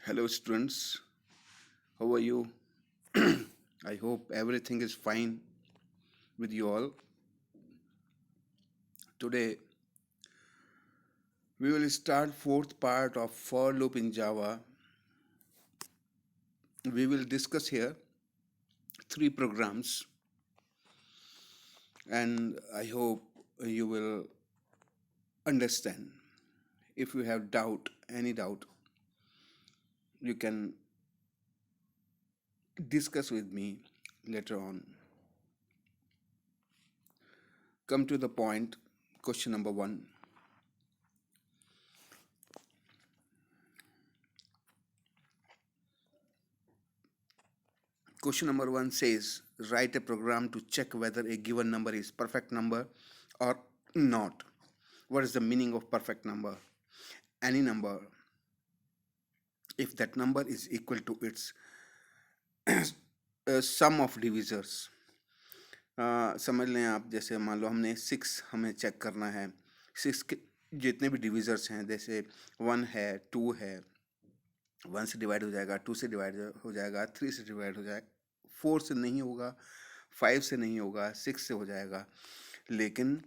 Hello, students. How are you? I hope everything is fine with you all. Today, we will start fourth part of for loop in Java. We will discuss here three programs, and I hope you will understand. If you have any doubt, you can discuss with me later on. Come to the point. Question number one. Question number one says, write a program to check whether a given number is perfect number or not. What is the meaning of perfect number? Any number, if that number is equal to its sum of divisors. समझ लें आप, जैसे मान लो हमने 6 हमें check करना है, 6 के जितने भी डिविजर्स हैं, जैसे 1 है, 2 है, 1 से डिवाइड हो जाएगा, 2 से डिवाइड हो जाएगा, 3 से डिवाइड हो जाएगा, 4 से नहीं होगा, 5 से नहीं होगा, 6 से हो जाएगा. लेकिन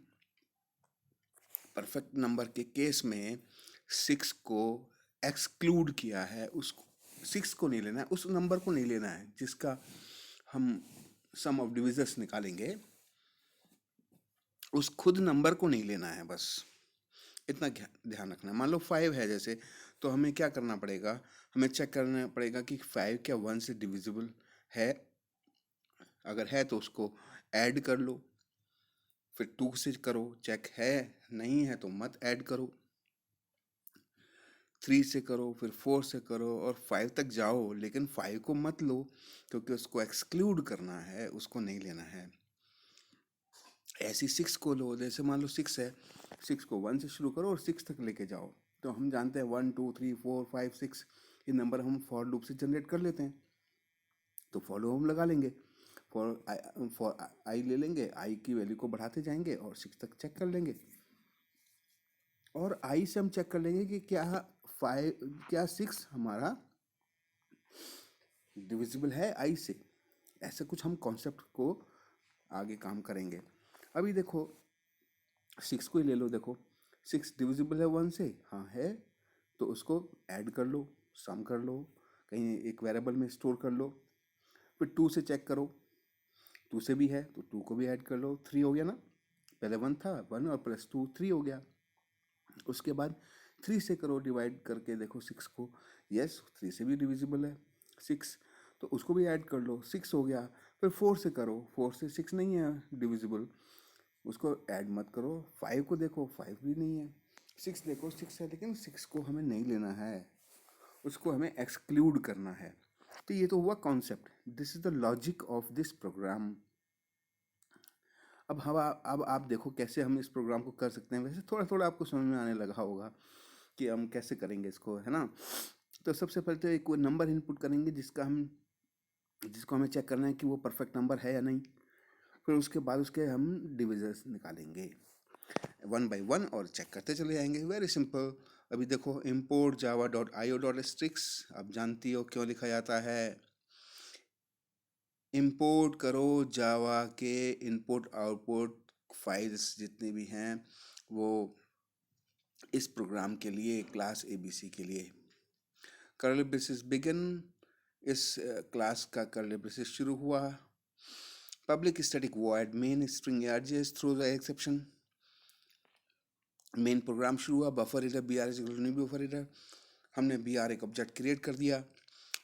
परफेक्ट नंबर के केस में 6 को एक्सक्लूड किया है. उसको 6 को नहीं लेना है, उस नंबर को नहीं लेना है जिसका हम सम ऑफ डिविजर्स निकालेंगे. उस खुद नंबर को नहीं लेना है, बस इतना ध्यान रखना है. मान लो 5 है जैसे, तो हमें क्या करना पड़ेगा, हमें चेक करना पड़ेगा कि 5 क्या 1 से डिविजिबल है. अगर है तो उसको ऐड कर लो, फिर 2 से करो, चेक है. नहीं है तो मत ऐड करो. 3 से करो, फिर 4 से करो और 5 तक जाओ, लेकिन 5 को मत लो क्योंकि उसको एक्सक्लूड करना है, उसको नहीं लेना है. ऐसी 6 को लो, जैसे मान लो 6 है, 6 को 1 से शुरू करो और 6 तक लेके जाओ. तो हम जानते हैं 1 2 3 4 5 6 ये नंबर हम फॉर लूप से जनरेट कर लेते हैं. तो फॉर लूप हम लगा लेंगे, फॉर आई ले लेंगे, आई की वैल्यू को बढ़ाते जाएंगे और 6 तक चेक कर लेंगे. और आई से हम चेक कर लेंगे कि क्या 6 हमारा डिविजिबल है आई से. ऐसा कुछ हम कॉन्सेप्ट को आगे काम करेंगे. अभी देखो 6 को ही ले लो. देखो 6 डिविजिबल है 1 से, हाँ है, तो उसको ऐड कर लो, सम कर लो, कहीं एक वेरिएबल में स्टोर कर लो. फिर 2 से चेक करो, 2 से भी है तो 2 को भी ऐड कर लो. 3 हो गया ना, पहले 1 था, 1 और प्लस 2 3 हो गया. उसके बाद 3 से करो, डिवाइड करके देखो 6 को, यस 3 से भी डिविजिबल है 6, तो उसको भी ऐड कर लो, 6 हो गया. फिर 4 से करो, 4 से 6 नहीं है डिविजिबल, उसको ऐड मत करो. 5 को देखो, 5 भी नहीं है. 6 देखो, 6 है, लेकिन 6 को हमें नहीं लेना है, उसको हमें एक्सक्लूड करना है. तो ये तो हुआ concept. This is the logic of this program. अब आप देखो कैसे हम इस प्रोग्राम को कर सकते हैं. वैसे थोड़ा थोड़ा आपको समझ में आने लगा होगा कि हम कैसे करेंगे इसको, है ना. तो सबसे पहले तो एक नंबर इनपुट करेंगे जिसको हमें चेक करना है कि वो परफेक्ट नंबर है या नहीं. फिर उसके बाद उसके हम डिविजर्स निकालेंगे 1 बाई 1 और चेक करते चले जाएंगे. Very simple. अभी देखो import java.io.strix, आप जानती हो क्यों लिखा जाता है. इंपोर्ट करो जावा के इनपुट आउटपुट फाइल्स जितनी भी हैं वो इस प्रोग्राम के लिए, क्लास एबीसी के लिए. कर्ली ब्रेसेस बिगिन, इस क्लास का कर्ली ब्रेसेस शुरू हुआ. Public static void main string एडजेस throws the exception. Main program शुरू हुआ. Buffer reader b r new buffer reader, हमने बी आर एक ऑब्जेक्ट क्रिएट कर दिया.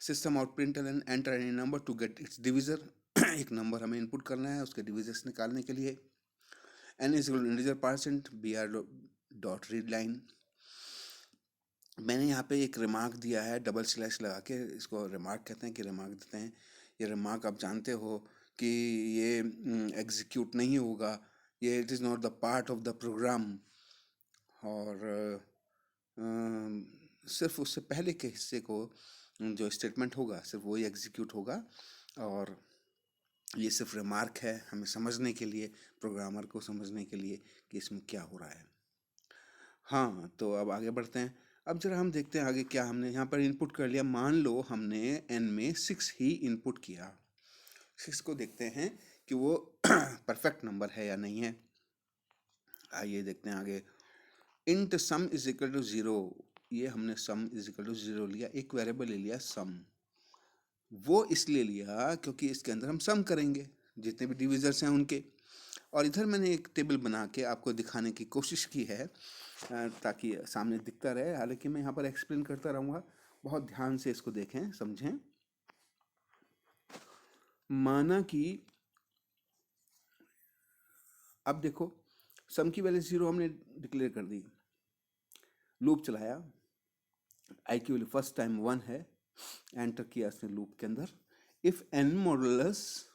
System out println and enter any number to get its divisor. एक number हमें input करना है उसके डिविजर्स निकालने के लिए. N is integer percent b R dot read line. मैंने यहाँ पे एक रिमार्क दिया है डबल स्लैश लगा के, इसको रिमार्क कहते हैं कि रिमार्क देते हैं. ये रिमार्क आप जानते हो कि ये एग्जीक्यूट नहीं होगा, ये it is not the part of the program. और सिर्फ उससे पहले के हिस्से को जो स्टेटमेंट होगा सिर्फ वही एग्जीक्यूट होगा. और ये सिर्फ रिमार्क है हमें समझने के लिए, प्रोग्रामर को समझने के लिए कि इसमें क्या हो रहा है. हाँ, तो अब आगे बढ़ते हैं. अब जरा हम देखते हैं आगे क्या हमने यहाँ पर इनपुट कर लिया। मान लो हमने n में 6 ही इनपुट किया। 6 को देखते हैं कि वो परफेक्ट नंबर है या नहीं है। आइए देखते हैं आगे। Int sum is equal to 0, ये हमने सम इज इक्वल टू 0 लिया, एक वेरिएबल ले लिया सम। वो इसलिए लिया क्योंकि इसके अंदर हम सम करेंगे जितने भी डिविजर्स हैं उनके। और इधर मैंने एक टेबल बना के आपको दिखाने की कोशिश की है ताकि सामने दिखता रहे। हालांकि मैं यहाँ पर एक्सप्लेन करता रहूँगा, बहुत ध्यान से इसको देखें समझें। माना कि अब देखो सम की वैल्यू 0 हमने डिक्लेयर कर दी, लूप चलाया, आई की वैल्यू फर्स्ट टाइम 1 है, एंटर किया इसने लूप के अंदर। If n modulus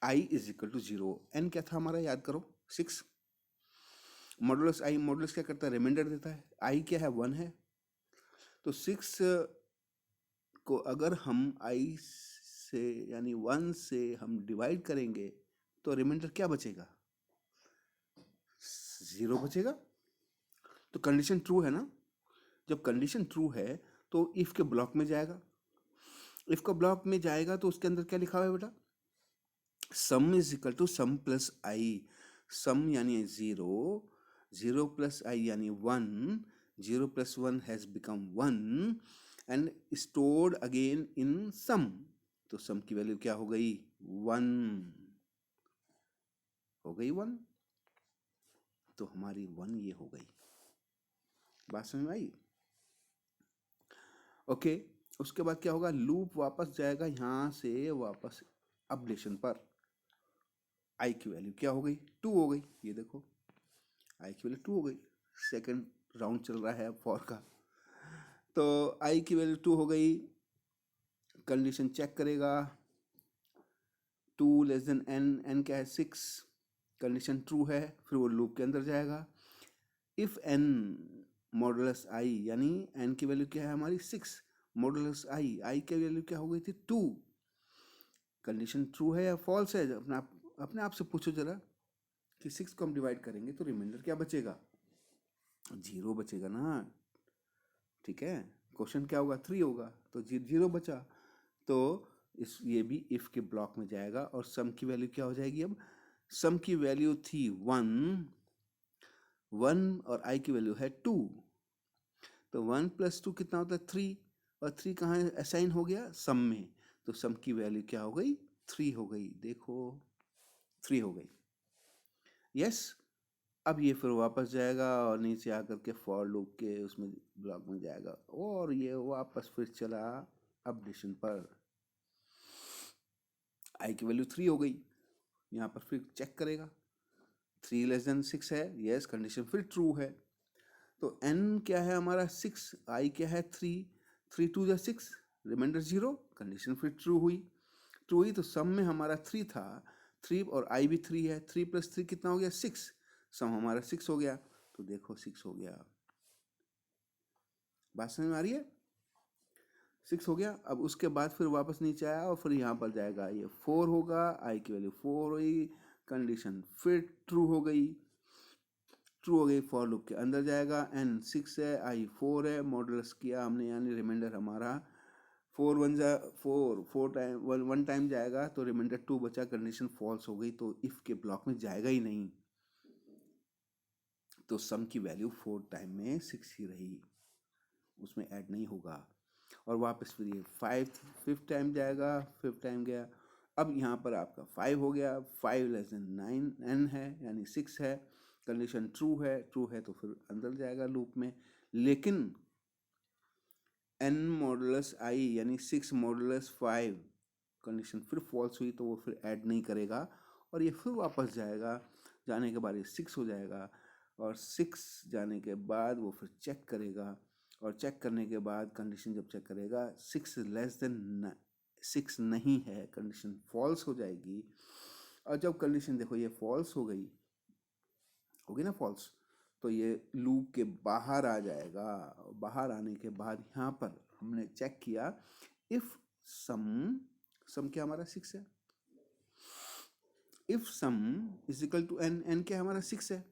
i is equal to 0, n क्या था हमारा याद करो 6, मॉडुलस i, मॉडुलस क्या करता है रिमाइंडर देता है, i क्या है 1 है। तो 6 को अगर हम i से यानी 1 से हम डिवाइड करेंगे तो रिमाइंडर क्या बचेगा 0 बचेगा। तो कंडीशन ट्रू है ना। जब कंडीशन ट्रू है तो इफ के ब्लॉक में जाएगा, इफ का ब्लॉक में जाएगा तो उसके अंदर क्या लिखा हुआ है बेटा, sum is equal to sum plus I. Sum यानी 0, 0 प्लस आई यानी 1, 0 plus 1 has become 1 and stored again in sum. तो सम की वैल्यू क्या हो गई 1 हो गई 1। तो हमारी 1 ये हो गई। बात समझ में आई? ओके उसके बाद क्या होगा, लूप वापस जाएगा यहाँ से वापस अपडेशन पर। आई की वैल्यू क्या हो गई 2 हो गई, ये देखो आई की वैल्यू 2 हो गई। सेकंड राउंड चल रहा है फॉर का। तो आई की वैल्यू 2 हो गई, कंडीशन चेक करेगा 2 लेस देन n, n क्या है 6, कंडीशन ट्रू है, फिर वो लूप के अंदर जाएगा। इफ n मॉडुलस i यानी n की वैल्यू क्या है हमारी 6, मॉडुलस i की वैल्यू क्या हो गई थी 2, कंडीशन ट्रू है या फॉल्स है, अपने आप से पूछो जरा कि 6 को हम डिवाइड करेंगे तो रिमाइंडर क्या बचेगा 0 बचेगा ना। ठीक है, क्वेश्चन क्या होगा 3 होगा, तो 0 बचा। तो ये भी इफ के ब्लॉक में जाएगा और सम की वैल्यू क्या हो जाएगी, अब सम की वैल्यू थी 1 और आई की वैल्यू है 2। तो 1 प्लस 2 कितना होता है 3, और 3 कहाँ असाइन हो गया सम में। तो सम की वैल्यू क्या हो गई 3 हो गई, देखो 3 हो गई। यस अब ये फिर वापस जाएगा और नीचे आकर के फॉर लूप के उसमें ब्लॉक में जाएगा और ये वापस फिर चला अपडेशन पर। आई की वैल्यू 3 हो गई, यहाँ पर फिर चेक करेगा 3 लेस देन 6 है, यस कंडीशन फिर ट्रू है। तो n क्या है हमारा 6, i क्या है 3, 3 2 जा 6, रिमाइंडर 0, कंडीशन फिर ट्रू हुई। ट्रू हुई तो सम में हमारा 3 था, 3 और i भी 3 है, 3 प्लस 3 कितना हो गया 6, सम हमारा 6 हो गया। तो देखो 6 हो गया। बात समझ में आ रही है? 6 हो गया। अब उसके बाद फिर वापस नीचे आया और फिर यहाँ पर जाएगा, ये 4 होगा, i की वैल्यू 4 हुई, कंडीशन फिर ट्रू हो गई, ट्रू हो गई, फॉर लूप के अंदर जाएगा, n 6 है, i 4 है, मॉडुलस किया हमने यानी रिमाइंडर हमारा 4 1 जा 4, 4 टाइम 1 टाइम जाएगा तो रिमाइंडर 2 बचा, कंडीशन फॉल्स हो गई तो इफ के ब्लॉक में जाएगा ही नहीं। तो सम की वैल्यू 4 टाइम में 6 ही रही, उसमें ऐड नहीं होगा। और वापस फिर ये 5 टाइम जाएगा, 5 टाइम गया। अब यहाँ पर आपका 5 हो गया, 5 लेस देन 9 n है यानी 6 है, कंडीशन ट्रू है तो फिर अंदर जाएगा लूप में। लेकिन n मॉडुलस i यानी 6 मॉडुलस 5, कंडीशन फिर फॉल्स हुई तो वो फिर ऐड नहीं करेगा और ये फिर वापस जाएगा, जाने के बाद ये 6 हो जाएगा और 6 जाने के बाद वो फिर चेक करेगा और चेक करने के बाद कंडीशन जब चेक करेगा 6 लेस देन 6 नहीं है, कंडीशन फॉल्स हो जाएगी। और जब कंडीशन देखो ये फॉल्स होगी ना फॉल्स, तो ये लूप के बाहर आ जाएगा। बाहर आने के बाद यहाँ पर हमने चेक किया इफ सम क्या हमारा 6 है, if sum is equal to n, n क्या हमारा 6 है,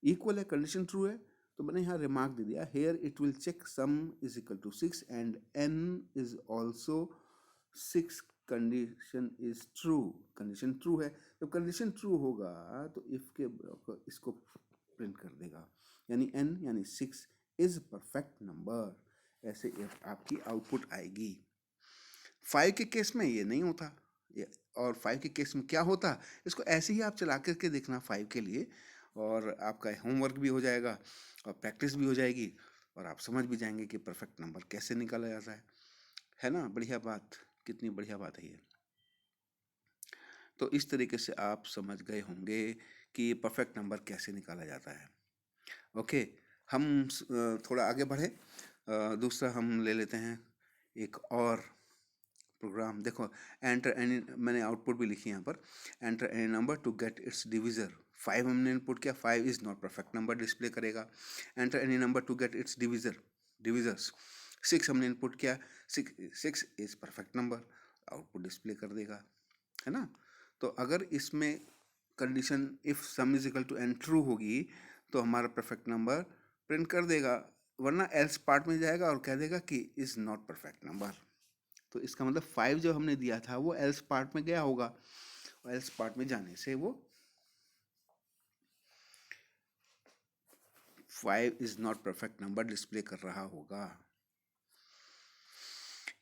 इक्वल है, कंडीशन ट्रू है। तो मैंने यहाँ रिमार्क दे दिया, here it will check sum is equal to 6 and n is also 6 condition is true. Condition true है, तो कंडीशन ट्रू होगा तो इफ के इसको प्रिंट कर देगा, यानी n यानी 6 इज परफेक्ट नंबर। ऐसे आपकी आउटपुट आएगी। 5 के केस में ये नहीं होता, और 5 के केस में क्या होता, इसको ऐसे ही आप चला करके देखना 5 के लिए, और आपका होमवर्क भी हो जाएगा और प्रैक्टिस भी हो जाएगी, और आप समझ भी जाएंगे कि परफेक्ट नंबर कैसे निकाला जाता है ना। बढ़िया बात, कितनी बढ़िया बात है ये। तो इस तरीके से आप समझ गए होंगे कि परफेक्ट नंबर कैसे निकाला जाता है। ओके, हम थोड़ा आगे बढ़े। दूसरा हम ले लेते हैं एक और प्रोग्राम। देखो, एंटर एनी, मैंने आउटपुट भी लिखी यहाँ पर, enter any number to get its divisor. 5 हमने इनपुट किया, 5 is not perfect number display करेगा। Enter any number to get its divisors. 6 हमने इनपुट किया, 6 is perfect number, output display कर देगा, है ना। तो अगर इसमें condition if sum is equal to N true होगी तो हमारा परफेक्ट नंबर प्रिंट कर देगा, वरना एल्स पार्ट में जाएगा और कह देगा कि इज नॉट परफेक्ट नंबर। तो इसका मतलब 5 जो हमने दिया था वो एल्स पार्ट में गया होगा, और एल्स पार्ट में जाने से वो 5 is not perfect number display कर रहा होगा।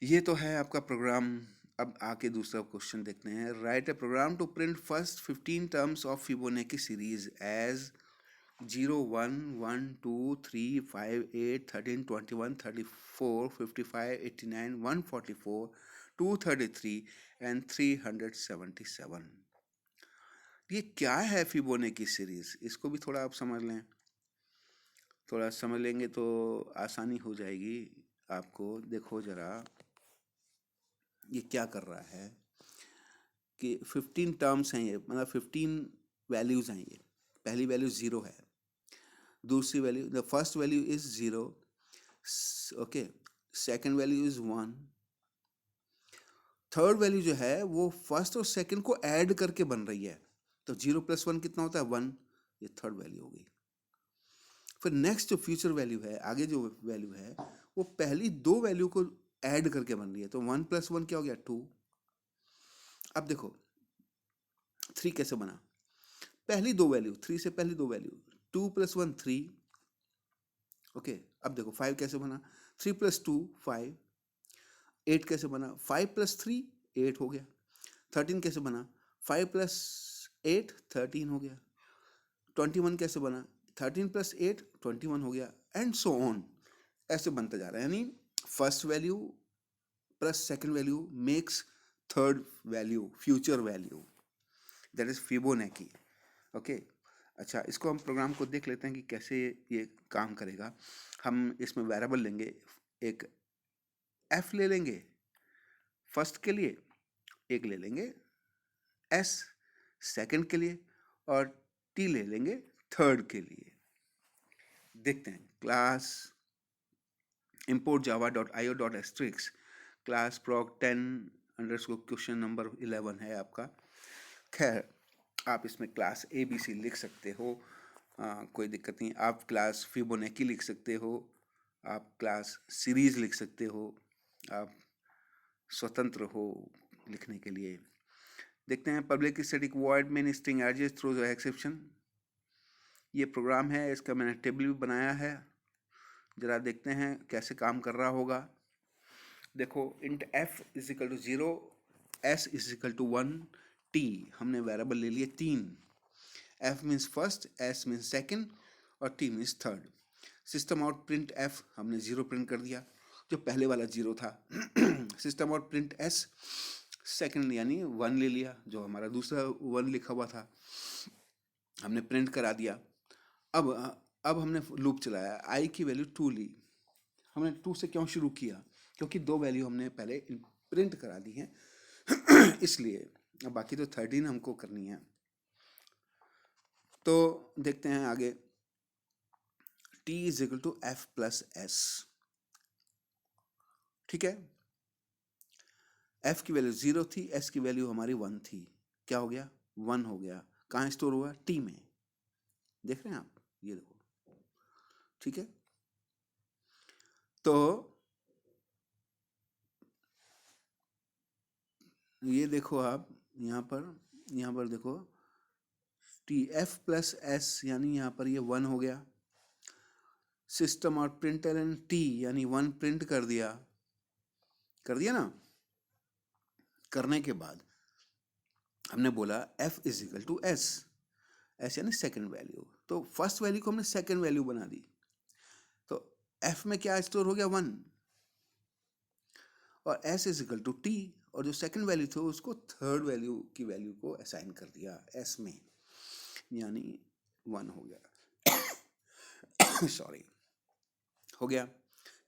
ये तो है आपका प्रोग्राम। अब आके दूसरा क्वेश्चन देखते हैं। Write a program to print first 15 terms of Fibonacci series as 0, 1, 1, 2, 3, 5, 8, 13, 21, 34, 55, 89, 144, 233 and 377। ये क्या है फिबोनाची सीरीज? इसको भी थोड़ा आप समझ लें, थोड़ा समझ लेंगे तो आसानी हो जाएगी आपको। देखो जरा, ये क्या कर रहा है कि 15 टर्म्स हैं, ये मतलब 15 वैल्यूज हैं। ये पहली वैल्यू 0 है, दूसरी value, the first value is 0, okay, second value is 1, third value जो है वो फर्स्ट और सेकंड को ऐड करके बन रही है, तो 0 + 1 कितना होता है 1, ये थर्ड वैल्यू हो गई। फिर नेक्स्ट जो फ्यूचर वैल्यू है, आगे जो वैल्यू है वो पहली दो वैल्यू को ऐड करके बन रही है, तो 1 + 1 क्या हो गया 2। अब देखो 3 कैसे बना, पहली दो वैल्यू, 3 से पहली दो वैल्यू, 2 + 1 3, ओके। अब देखो 5 कैसे बना, 3 + 2 5, 8 कैसे बना, 5 + 3 8 हो गया। 13 कैसे बना, 5 + 8 13 हो गया। 21 कैसे बना, 13 + 8 21 हो गया, एंड सो ऑन, ऐसे बनता जा रहा है। यानी first value plus second value makes third value, future value, that is Fibonacci. Okay, अच्छा, इसको हम प्रोग्राम को देख लेते हैं कि कैसे ये काम करेगा। हम इसमें वेरिएबल लेंगे, एक f ले लेंगे फर्स्ट के लिए, एक ले लेंगे s सेकंड के लिए, और t ले लेंगे थर्ड के लिए। देखते हैं, class import java.io.asterisk class proc 10 question number 11 है आपका। खैर, आप इसमें क्लास ABC लिख सकते हो, कोई दिक्कत नहीं। आप क्लास फिबोनाची लिख सकते हो, आप क्लास सीरीज लिख सकते हो, आप स्वतंत्र हो लिखने के लिए। देखते हैं, public static void main string address throws exception, ये प्रोग्राम है, इसका मैंने टेबल भी बनाया है, जरा देखते हैं कैसे काम कर रहा होगा। देखो, इंट f = 0, s = 1, t हमने वेरिएबल ले लिए 3, f means first, s means second, और t means third. System out print f हमने 0 प्रिंट कर दिया, जो पहले वाला 0 था। System out print s second यानी 1 ले लिया, जो हमारा दूसरा 1 लिखा हुआ था, हमने प्रिंट करा दिया। अब हमने लूप चलाया, i की वैल्यू 2 ली। हमने 2 से क्यों शुरू किया, क्योंकि दो वैल्यू हमने पहले प्रिंट करा दी हैं, इसलिए। अब बाकी तो 13 हमको करनी है। तो देखते हैं आगे, t = f + s, ठीक है। f की वैल्यू 0 थी, s की वैल्यू हमारी 1 थी, क्या हो गया 1 हो गया। कहाँ स्टोर हुआ, t में, देख रहे हैं आप, ये देखो ठीक है, तो ये देखो आप यहाँ पर देखो टी एफ प्लस एस यानी यहाँ पर ये 1 हो गया, सिस्टम और प्रिंटलन टी यानी 1 प्रिंट कर दिया ना। करने के बाद हमने बोला f is equal to s, s यानी सेकेंड वैल्यू, तो फर्स्ट वैल्यू को हमने सेकेंड वैल्यू बना दी, तो f में क्या स्टोर हो गया 1, और s is equal to t, और जो सेकेंड वैल्यू थी उसको थर्ड वैल्यू की वैल्यू को असाइन कर दिया s में, यानी 1 हो गया सॉरी, हो गया।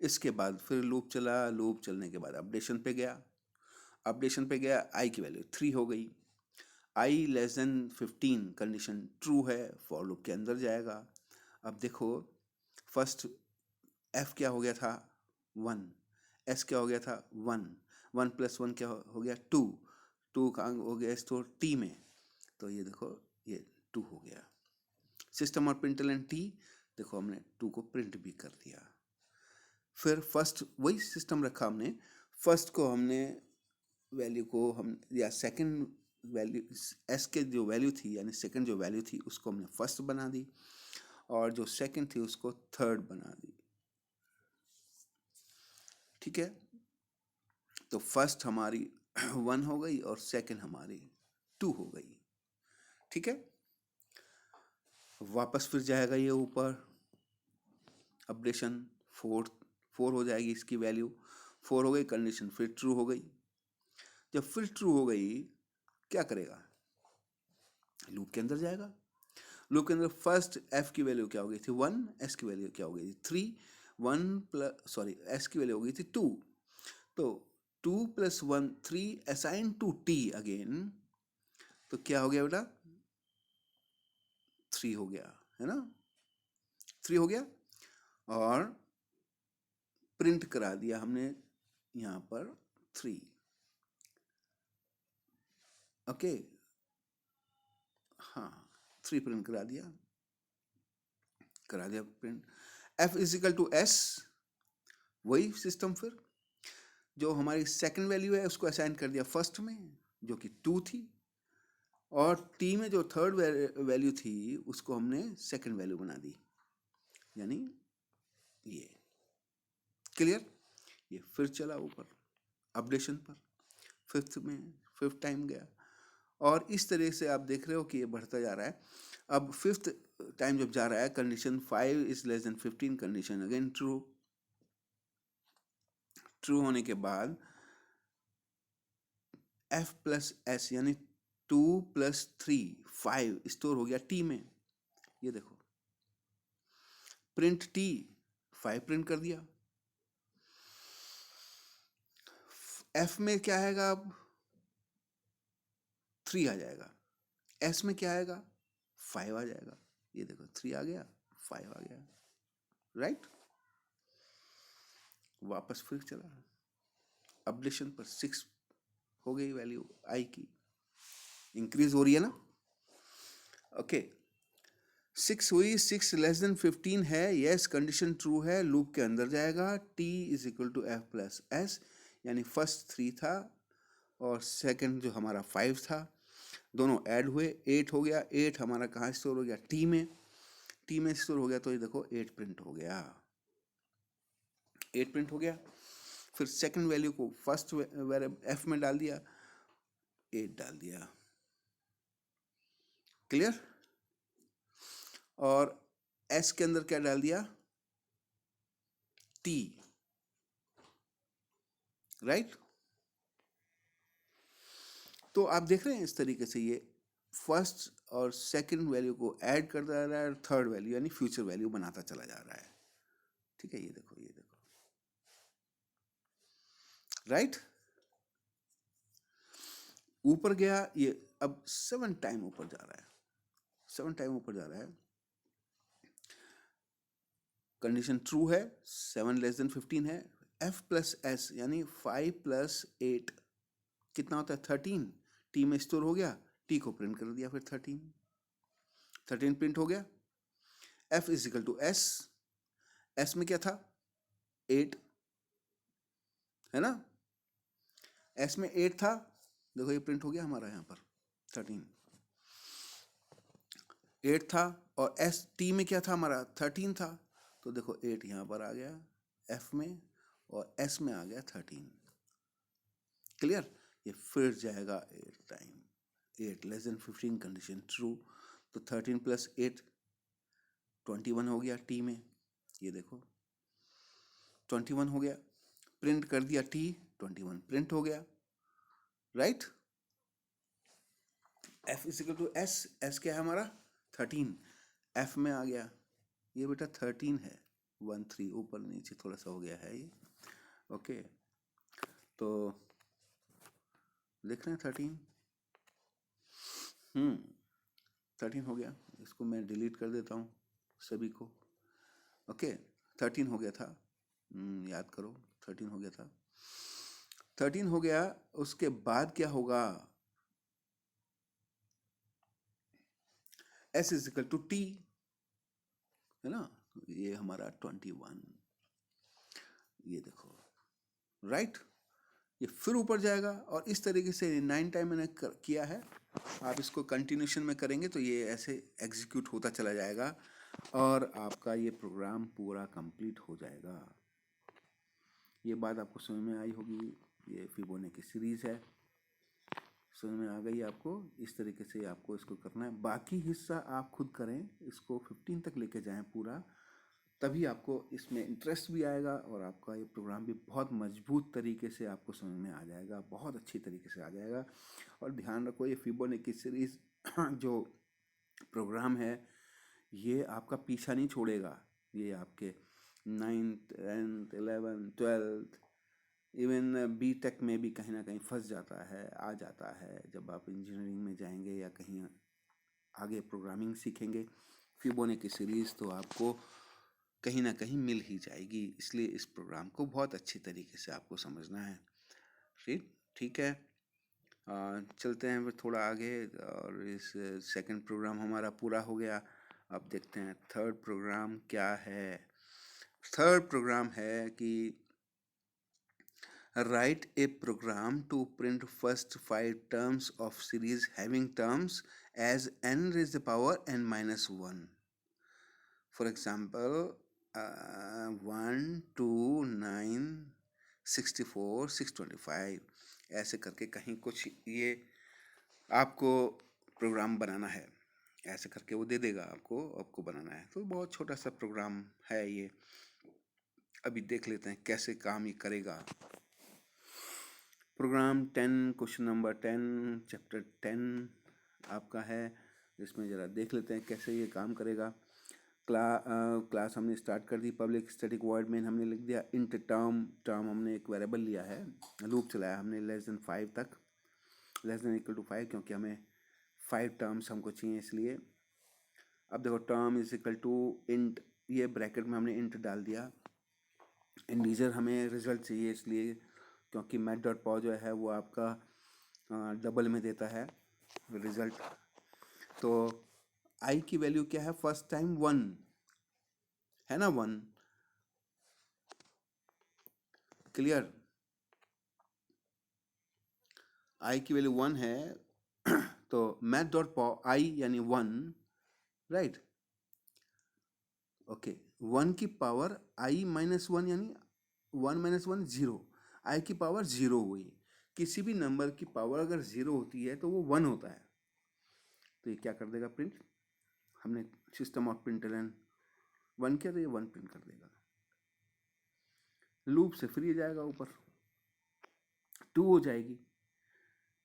इसके बाद फिर लूप चला, लूप चलने के बाद अपडेशन पे गया, आई की वैल्यू 3 हो गई, आई लेस देन 15 कंडीशन ट्रू है, फॉर लूप के अंदर जाएगा। अब देखो फर्स्ट एफ क्या हो गया था 1, एस क्या हो गया था 1, 1 प्लस 1 क्या हो गया 2, 2 कहाँ हो गया स्टोर टी में, तो ये देखो ये 2 हो गया। सिस्टम और प्रिंटलन टी, देखो हमने 2 को प्रिंट भी कर दिया। फिर फर्स्ट वही सिस्टम रखा हमने, फर्स्ट को हमने वैल्यू को हम या सेकंड वैल्यू एस के जो वैल्यू थी यानी सेकंड जो वैल्यू थी उसको हमने फर्स्ट बना दी, और जो सेकंड थी उसको थर्ड बना दी, ठीक है। तो फर्स्ट हमारी 1 हो गई और सेकंड हमारी 2 हो गई, ठीक है। वापस फिर जाएगा ये ऊपर, अपडेशन 4 हो जाएगी इसकी वैल्यू, 4 हो गई, कंडीशन फिर ट्रू हो गई। जब फिर ट्रू हो गई क्या करेगा, लूप के अंदर जाएगा, लूप के अंदर फर्स्ट एफ की वैल्यू क्या हो गई थी 1, एस की वैल्यू क्या हो गई थी 3, 1 प्लस सॉरी एस की वैल्यू हो गई थी 2, तो 2 plus 1 3 assign to t again, तो क्या हो गया बेटा 3 हो गया, है ना, 3 हो गया, और प्रिंट करा दिया हमने यहाँ पर 3, ओके, हाँ 3 प्रिंट करा दिया print. F is equal to s, वही सिस्टम, फिर जो हमारी सेकंड वैल्यू है उसको असाइन कर दिया फर्स्ट में जो कि 2 थी, और टी में जो थर्ड वैल्यू थी उसको हमने सेकंड वैल्यू बना दी, यानी ये, क्लियर। ये फिर चला ऊपर अपडेशन पर, फिफ्थ टाइम गया, और इस तरह से आप देख रहे हो कि ये बढ़ता जा रहा है। अब फिफ्थ टाइम जब जा रहा है, condition 5 is less than 15, condition again true होने के बाद f प्लस एस यानी 2 प्लस 3 5 स्टोर हो गया टी में, ये देखो प्रिंट टी 5 प्रिंट कर दिया, f में क्या आएगा अब 3 आ जाएगा, s में क्या आएगा 5 आ जाएगा, ये देखो 3 आ गया 5 आ गया, राइट। वापस फिर चला अपडेशन पर 6 हो गई वैल्यू आई की, इंक्रीज हो रही है ना, ओके 6 हुई, 6 लेस देन 15 है, यस कंडीशन ट्रू है, लूप के अंदर जाएगा, t is equal to f plus s, यानी फर्स्ट 3 था और सेकंड जो हमारा 5 था, दोनों ऐड हुए 8 हो गया, 8 हमारा कहाँ स्टोर हो गया टी में स्टोर हो गया, तो ये देखो 8 प्रिंट हो गया, 8 प्रिंट हो गया। फिर सेकंड वैल्यू को फर्स्ट एफ में डाल दिया, 8 डाल दिया, क्लियर। और एस के अंदर क्या डाल दिया टी, राइट। तो आप देख रहे हैं इस तरीके से ये फर्स्ट और सेकंड वैल्यू को ऐड करता जा रहा है, थर्ड वैल्यू यानी फ्यूचर वैल्यू बनाता चला जा रहा है, ठीक है, ये देखो राइट। ऊपर गया ये, अब 7 टाइम ऊपर जा रहा है, 7 टाइम ऊपर जा रहा है, कंडीशन ट्रू है, 7 लेस देन 15 है, f प्लस एस यानी 5 प्लस 8 कितना होता है 13, टी में स्टोर हो गया, टी को प्रिंट कर दिया, फिर 13 प्रिंट हो गया, f is equal to s, s में क्या था 8, है ना, एस में 8 था, देखो ये प्रिंट हो गया हमारा यहाँ पर 13, 8 था, और एस टी में क्या था हमारा 13 था, तो देखो 8 यहाँ पर आ गया एफ में, और एस में आ गया 13। क्लियर, ये फिर जाएगा 8 time, 8 less than 15 condition true, तो 13 प्लस 8 21 हो गया टी में, ये देखो 21 हो गया, प्रिंट कर दिया टी, 21 प्रिंट हो गया, right. F is equal to s, s क्या है हमारा 13, एफ में आ गया, ये बेटा 13 है, 1 3 ऊपर नीचे थोड़ा सा हो गया है ये, ओके, तो देख रहे हैं 13, 13 हो गया, इसको मैं डिलीट कर देता हूँ सभी को, ओके 13 हो गया था, याद करो 13 हो गया था, 13 हो गया, उसके बाद क्या होगा, s is equal to t, है ना, ये हमारा 21, ये देखो, राइट, ये फिर ऊपर जाएगा, और इस तरीके से 9 टाइम मैंने किया है, आप इसको कंटिन्यूशन में करेंगे तो ये ऐसे एग्जीक्यूट होता चला जाएगा, और आपका ये प्रोग्राम पूरा कंप्लीट हो जाएगा। ये बात आपको समझ में आई होगी, ये फिबोनाची सीरीज है, समझ में आ गई आपको, इस तरीके से आपको इसको करना है, बाकी हिस्सा आप खुद करें, इसको 15 तक लेके जाएं पूरा, तभी आपको इसमें इंटरेस्ट भी आएगा, और आपका ये प्रोग्राम भी बहुत मजबूत तरीके से आपको समझ में आ जाएगा, बहुत अच्छी तरीके से आ जाएगा। और ध्यान रखो, ये फिबोनाची सीरीज जो प्रोग्राम है, ये आपका पीछा नहीं छोड़ेगा, ये आपके 9th 10th 11th 12th even be take में भी कहीं ना कहीं फंस जाता है, आ जाता है, जब आप इंजीनियरिंग में जाएंगे या कहीं आगे प्रोग्रामिंग सीखेंगे, फिबोनाची सीरीज तो आपको कहीं ना कहीं मिल ही जाएगी, इसलिए इस प्रोग्राम को बहुत अच्छी तरीके से आपको समझना है, ठीक है। चलते हैं फिर थोड़ा आगे, और इस सेकंड प्रोग्राम हमारा पूरा हो गया, अब देखते हैं थर्ड प्रोग्राम क्या है। थर्ड प्रोग्राम है कि write a program to print first 5 terms of series having terms as n raised to the power n minus 1. For example, 1 2 9 64 625 ऐसे करके कहीं कुछ ये आपको प्रोग्राम बनाना है, ऐसे करके वो दे देगा आपको बनाना है, तो बहुत छोटा सा प्रोग्राम है ये, अभी देख लेते हैं कैसे काम ये करेगा। प्रोग्राम 10 क्वेश्चन नंबर 10 चैप्टर 10 आपका है, इसमें ज़रा देख लेते हैं कैसे ये काम करेगा। क्लास हमने स्टार्ट कर दी, पब्लिक स्टैटिक वॉइड मेन हमने लिख दिया, इंट टर्म हमने एक वेरिएबल लिया है, लूप चलाया हमने लेस देन 5 तक, लेस देन इक्वल टू 5, क्योंकि हमें 5 टर्म्स हमको चाहिए इसलिए। अब देखो term is equal to int, ये ब्रैकेट में हमने इंट डाल दिया, इंटीजर हमें रिजल्ट चाहिए इसलिए, क्योंकि मैथ.पॉ जो है वो आपका डबल में देता है रिजल्ट, तो आई की वैल्यू क्या है, फर्स्ट टाइम 1 है ना, 1, क्लियर, आई की वैल्यू 1 है, तो मैथ.पॉ आई यानी 1, राइट, ओके, 1 की पावर आई माइनस 1 यानी 1 माइनस 1 0, आई की पावर 0 हुई, किसी भी नंबर की पावर अगर 0 होती है तो वो 1 होता है, तो ये क्या कर देगा प्रिंट, हमने सिस्टम ऑफ प्रिंटलन 1 किया तो ये 1 प्रिंट कर देगा, लूप से फ्री जाएगा, ऊपर 2 हो जाएगी,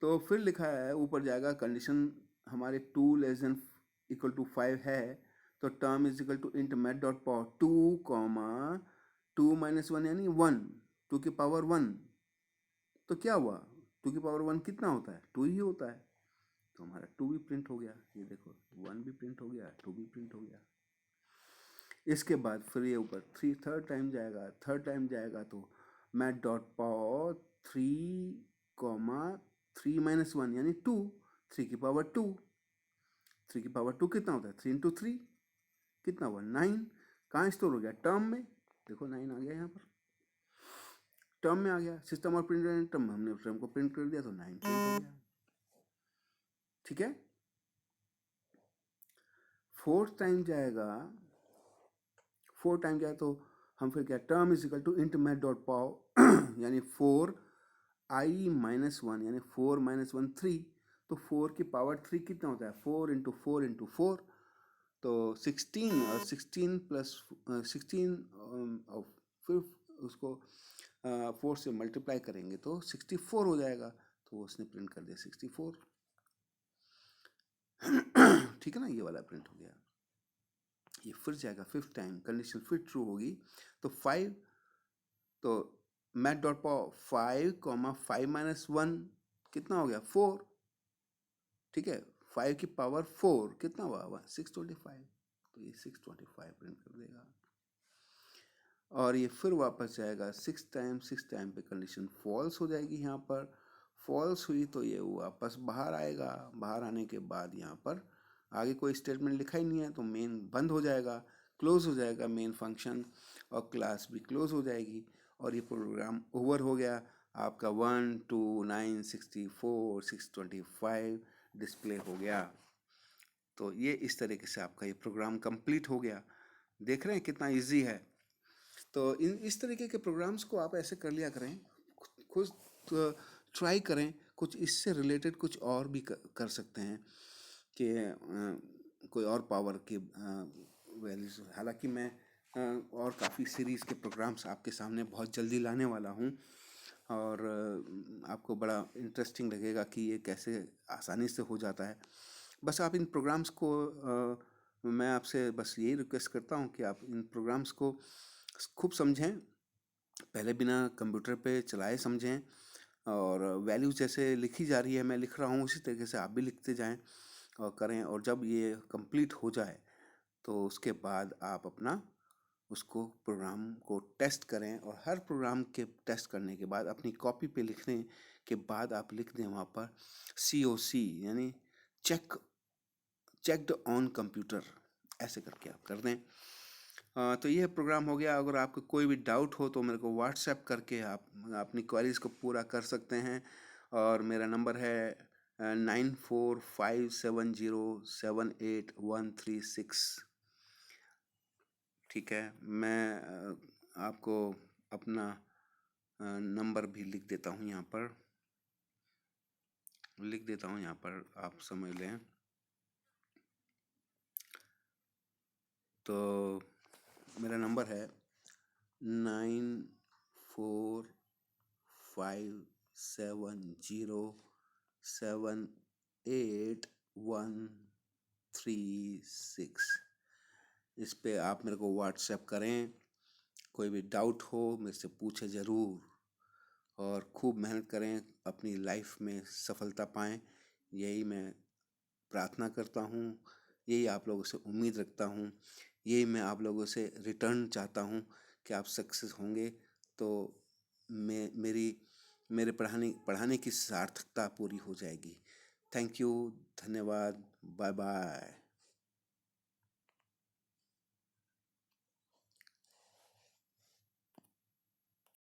तो फिर लिखा है ऊपर जाएगा, कंडीशन हमारे 2 लेस देन इक्वल टू 5 है, तो term is equal to int math pow 2 comma 2 minus 1 यानी 1, 2 की पावर 1, तो क्या हुआ, 2 की पावर 1 कितना होता है, 2 ही होता है, तो हमारा 2 भी प्रिंट हो गया, ये देखो 1 भी प्रिंट हो गया, 2 भी प्रिंट हो गया। इसके बाद फिर ये ऊपर थर्ड टाइम जाएगा तो मैथ.पॉ 3 कॉमा 3 माइनस 1 यानी 2, 3 की पावर 2, 3 की पावर 2 कितना होता है, 3 इंटू 3 कितना हुआ 9, कहाँ स्टोर हो गया, टर्म में, देखो 9 आ गया यहाँ पर, टर्म में आ गया, सिस्टम और प्रिंट टर्म, हमने टर्म को प्रिंट कर दिया तो 9 प्रिंट हो गया। ठीक है, फोर्थ टाइम जाएगा, फोर टाइम जाए तो हम फिर क्या, term is equal to int math dot pow यानी 4i-1 यानी 4 - 1 3, तो 4 की पावर 3 कितना होता है, 4 × 4 × 4, तो 16, और 16 प्लस 16 और फिर उसको 4 से मल्टीप्लाई करेंगे तो 64 हो जाएगा, तो उसने प्रिंट कर दिया 64। ठीक है ना, ये वाला प्रिंट हो गया। ये फिर जाएगा फिफ्थ टाइम, कंडीशन फिर ट्रू होगी, तो 5, तो मैथ डॉट पाव 5, 5 - 1 कितना हो गया 4। ठीक है, 5 की पावर 4 कितना हुआ 625, तो ये 625 प्रिंट कर देगा। और ये फिर वापस जाएगा 6 टाइम पे कंडीशन फॉल्स हो जाएगी, यहाँ पर फॉल्स हुई तो ये वापस बाहर आएगा, बाहर आने के बाद यहाँ पर आगे कोई स्टेटमेंट लिखा ही नहीं है, तो मेन बंद हो जाएगा, क्लोज हो जाएगा मेन फंक्शन, और क्लास भी क्लोज हो जाएगी, और ये प्रोग्राम ओवर हो गया आपका। 1 2 9 64 625 डिस्प्ले हो गया। तो ये इस तरीके से आपका ये प्रोग्राम कंप्लीट हो गया। देख रहे हैं कितना इजी है। तो इस तरीके के प्रोग्राम्स को आप ऐसे कर लिया करें, खुद ट्राई करें, कुछ इससे रिलेटेड कुछ और भी कर सकते हैं कि कोई और पावर के वैल्यूज। हालांकि मैं और काफ़ी सीरीज़ के प्रोग्राम्स आपके सामने बहुत जल्दी लाने वाला हूँ, और आपको बड़ा इंटरेस्टिंग लगेगा कि ये कैसे आसानी से हो जाता है। बस आप इन प्रोग्राम्स को मैं आपसे बस यही रिक्वेस्ट करता हूँ कि आप इन प्रोग्राम्स को खूब समझें, पहले बिना कंप्यूटर पे चलाए समझें, और वैल्यू जैसे लिखी जा रही है, मैं लिख रहा हूँ, उसी तरीके से आप भी लिखते जाएं और करें। और जब ये कंप्लीट हो जाए तो उसके बाद आप अपना उसको प्रोग्राम को टेस्ट करें, और हर प्रोग्राम के टेस्ट करने के बाद अपनी कॉपी पे लिखने के बाद आप लिख दें वहाँ पर COC यानी चेक्ड ऑन कंप्यूटर, ऐसे करके आप कर दें। तो ये प्रोग्राम हो गया। अगर आपको कोई भी डाउट हो तो मेरे को व्हाट्सएप करके आप अपनी क्वेरीज को पूरा कर सकते हैं, और मेरा नंबर है 9457078136। ठीक है, मैं आपको अपना नंबर भी लिख देता हूँ यहाँ पर, आप समझ लें। तो मेरा नंबर है 9457078136। इस पे आप मेरे को व्हाट्सएप करें, कोई भी डाउट हो मेरे से पूछे ज़रूर, और खूब मेहनत करें, अपनी लाइफ में सफलता पाएं, यही मैं प्रार्थना करता हूँ, यही आप लोगों से उम्मीद रखता हूँ, यही मैं आप लोगों से रिटर्न चाहता हूँ कि आप सक्सेस होंगे तो मेरे पढ़ाने की सार्थकता पूरी हो जाएगी। थैंक यू, धन्यवाद, बाय बाय।